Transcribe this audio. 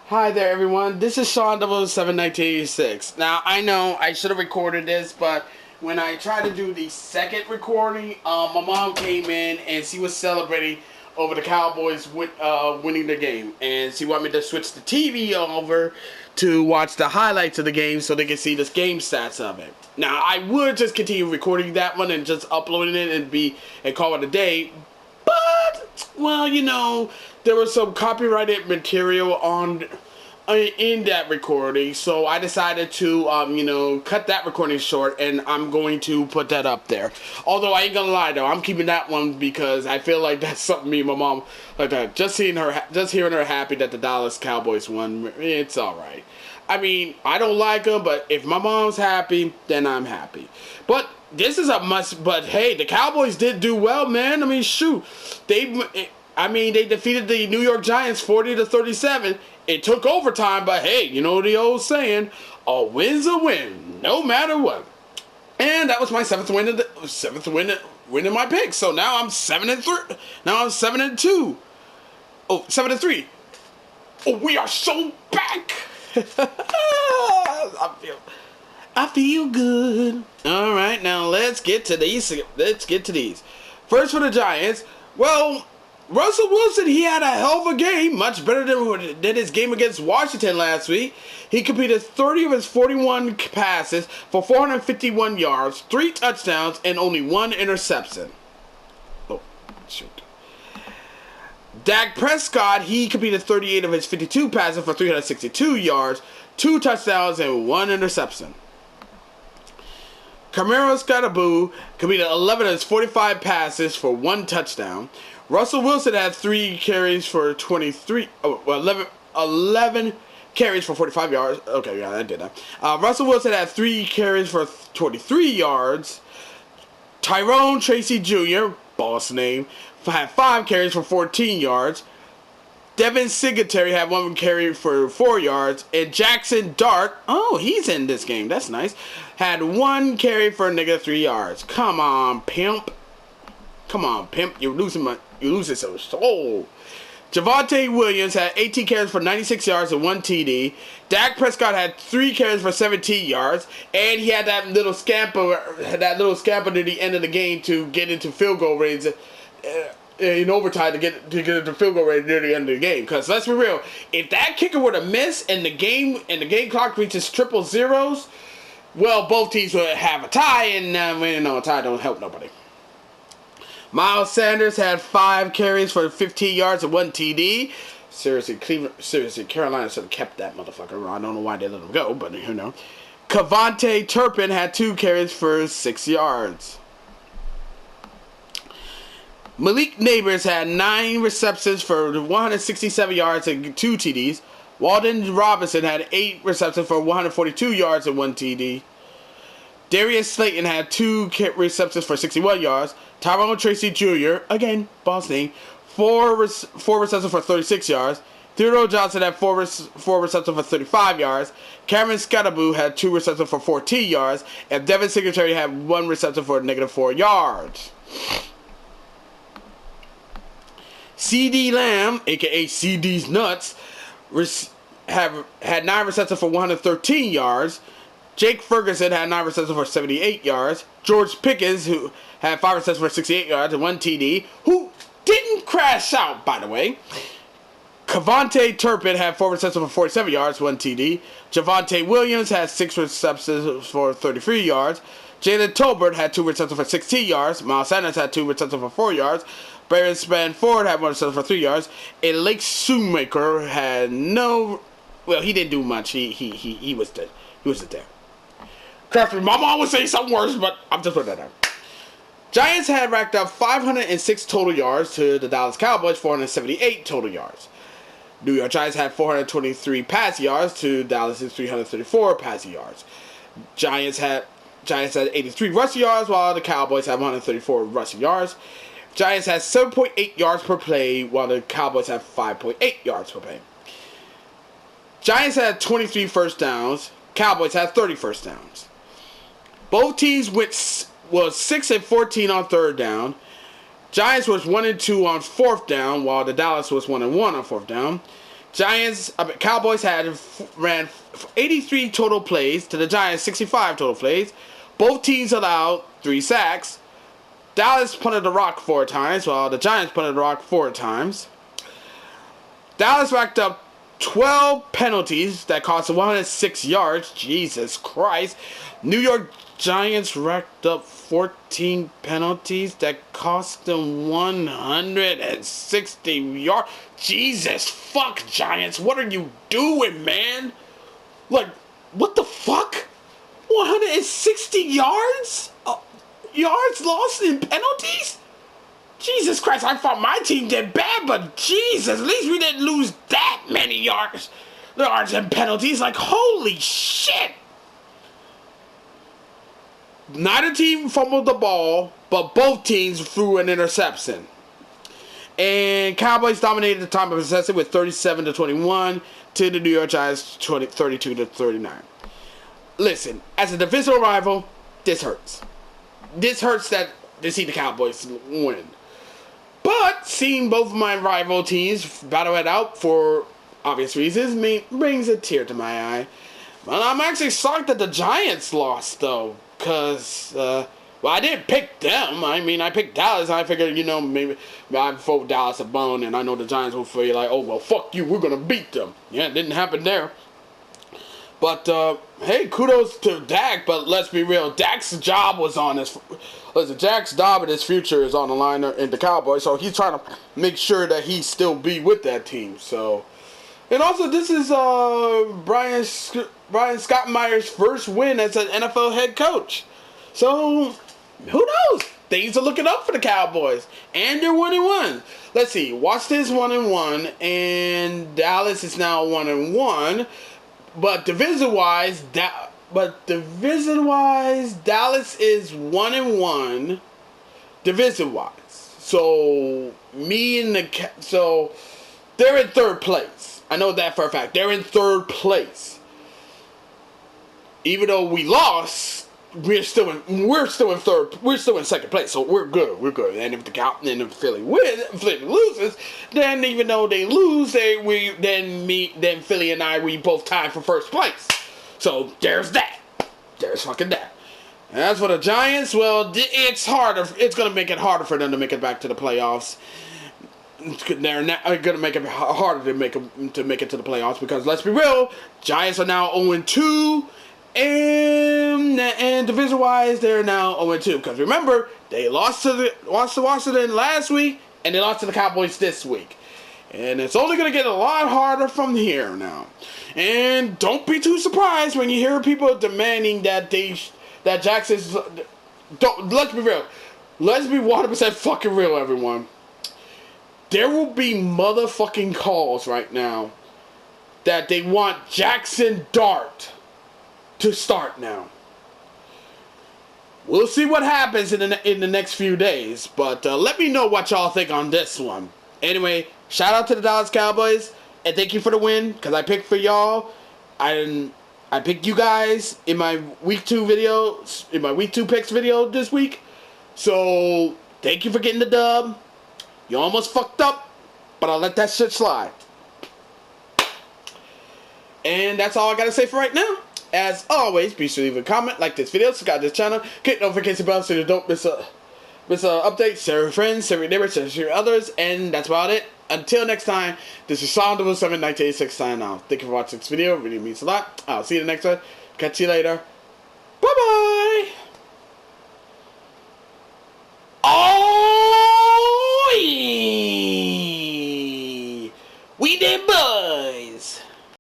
Hi there, everyone. This is Sean 007 1986. Now, I know I should have recorded this, but when I tried to do the second recording, my mom came in and she was celebrating over the Cowboys winning the game, and she wanted me to switch the TV over to watch the highlights of the game so they can see the game stats of it. Now, I would just continue recording that one and just uploading it and call it a day. But, well, there was some copyrighted material in that recording, so I decided to, cut that recording short, and I'm going to put that up there. Although I ain't gonna lie though, I'm keeping that one because I feel like that's something me and my mom like that. Just hearing her happy that the Dallas Cowboys won, it's all right. I mean, I don't like them, but if my mom's happy, then I'm happy. But this is a must. But hey, the Cowboys did do well, man. I mean, shoot, they defeated the New York Giants 40-37. It took overtime, but hey, you know the old saying, a win's a win, no matter what. And that was my seventh win in my pick. So now I'm 7-3. Now I'm 7-2. Oh, 7-3. Oh, we are so back. I feel good. All right, now let's get to these. First for the Giants. Well, Russell Wilson, he had a hell of a game, much better than his game against Washington last week. He completed 30 of his 41 passes for 451 yards, 3 touchdowns, and only 1 interception. Oh, shoot. Dak Prescott, he completed 38 of his 52 passes for 362 yards, 2 touchdowns, and 1 interception. Camaro Scottaboo completed 11 of his 45 passes for 1 touchdown. Russell Wilson had 3 carries for 11 carries for 45 yards. Okay, yeah, I did that. Russell Wilson had 3 carries for 23 yards. Tyrone Tracy Jr., boss name, had 5 carries for 14 yards. Devin Singletary had 1 carry for 4 yards. And Jackson Dart, oh, he's in this game. That's nice. Had 1 carry for -3 yards. Come on, pimp. You're losing some soul. Javonte Williams had 18 carries for 96 yards and 1 TD. Dak Prescott had 3 carries for 17 yards, and he had that little scamper to the end of the game to get into field goal range in overtime to get into field goal range near the end of the game. Because let's be real, if that kicker were to miss and the game clock reaches triple zeros, well, both teams would have a tie, and a tie don't help nobody. Miles Sanders had 5 carries for 15 yards and 1 TD. Seriously, Carolina should have kept that motherfucker. I don't know why they let him go, but Kavontae Turpin had 2 carries for 6 yards. Malik Neighbors had 9 receptions for 167 yards and 2 TDs. Walden Robinson had 8 receptions for 142 yards and 1 TD. Darius Slayton had 2 receptions for 61 yards. Tyrone Tracy Jr., again, boss name, 4 receptions for 36 yards. Theodore Johnson had 4 receptions for 35 yards. Cameron Scottaboo had 2 receptions for 14 yards. And Devin Singletary had 1 reception for -4 yards. CD Lamb, a.k.a. CD's Nuts, had 9 receptions for 113 yards. Jake Ferguson had 9 receptions for 78 yards. George Pickens, who had 5 receptions for 68 yards and 1 TD, who didn't crash out, by the way. Kavontae Turpin had 4 receptions for 47 yards, 1 TD. Javonte Williams had 6 receptions for 33 yards. Jalen Tolbert had 2 receptions for 16 yards. Miles Sanders had 2 receptions for 4 yards. Baron Spanford had 1 reception for 3 yards. And Lake Shoemaker had he didn't do much. He was dead. He was there. Trust me, my mom would say something worse, but I'm just putting that down. Giants had racked up 506 total yards to the Dallas Cowboys 478 total yards. New York Giants had 423 pass yards to Dallas' 334 passing yards. Giants had 83 rushing yards, while the Cowboys had 134 rushing yards. Giants had 7.8 yards per play, while the Cowboys had 5.8 yards per play. Giants had 23 first downs. Cowboys had 30 first downs. Both teams was 6 and 14 on 3rd down. Giants was 1 and 2 on 4th down, while the Dallas was 1 and 1 on 4th down. Cowboys ran 83 total plays to the Giants 65 total plays. Both teams allowed 3 sacks. Dallas punted the rock 4 times, while the Giants punted the rock 4 times. Dallas racked up 12 penalties that cost 106 yards. Jesus Christ. New York Giants racked up 14 penalties that cost them 160 yards. Jesus fuck, Giants. What are you doing, man? Like, what the fuck? 160 yards? Yards lost in penalties? Jesus Christ, I thought my team did bad, but Jesus, at least we didn't lose that many yards and penalties. Like, holy shit. Neither team fumbled the ball, but both teams threw an interception. And Cowboys dominated the time of possession with 37-21 to the New York Giants 32-39. Listen, as a divisional rival, this hurts. This hurts that to see the Cowboys win. But seeing both of my rival teams battle it out for obvious reasons brings a tear to my eye. But I'm actually shocked that the Giants lost, though. Because, well, I didn't pick them. I mean, I picked Dallas. I figured, maybe I'd throw Dallas a bone. And I know the Giants will feel like, oh, well, fuck you. We're going to beat them. Yeah, it didn't happen there. But, hey, kudos to Dak. But let's be real. Dak's job was on his... Listen, Dak's job and his future is on the line in the Cowboys. So he's trying to make sure that he still be with that team. So... And also, this is Brian Scottmeyer's first win as an NFL head coach. So, who knows? Things are looking up for the Cowboys. And they're 1-1. Let's see. Washington's 1-1. And Dallas is now 1-1. But division-wise, Dallas is 1-1. Division-wise. So, they're in third place. I know that for a fact. They're in third place. Even though we lost, we're still in third. We're still in second place. So we're good. We're good. And if Philly loses, then even though they lose, then Philly and we both tied for first place. So there's that. There's fucking that. And as for the Giants, well, it's harder. It's gonna make it harder for them to make it back to the playoffs. They're going to make it harder to make it to the playoffs because let's be real, Giants are now 0-2, and division-wise they're now 0-2 because remember they lost to Washington last week and they lost to the Cowboys this week, and it's only going to get a lot harder from here now. And don't be too surprised when you hear people demanding that Jackson's. Let's be real. Let's be 100% fucking real, everyone. There will be motherfucking calls right now that they want Jackson Dart to start now. We'll see what happens in the next few days, but let me know what y'all think on this one. Anyway, shout out to the Dallas Cowboys, and thank you for the win, because I picked for y'all. I picked you guys in my week 2 picks video this week. So, thank you for getting the dub. You almost fucked up, but I'll let that shit slide. And that's all I gotta say for right now. As always, be sure to leave a comment, like this video, subscribe to this channel, click the notification bell so you don't miss a update. Share with friends, share with neighbors, share with others, and that's about it. Until next time, this is Sean 7 1986 signing off. Thank you for watching this video. It really means a lot. I'll see you in the next one. Catch you later.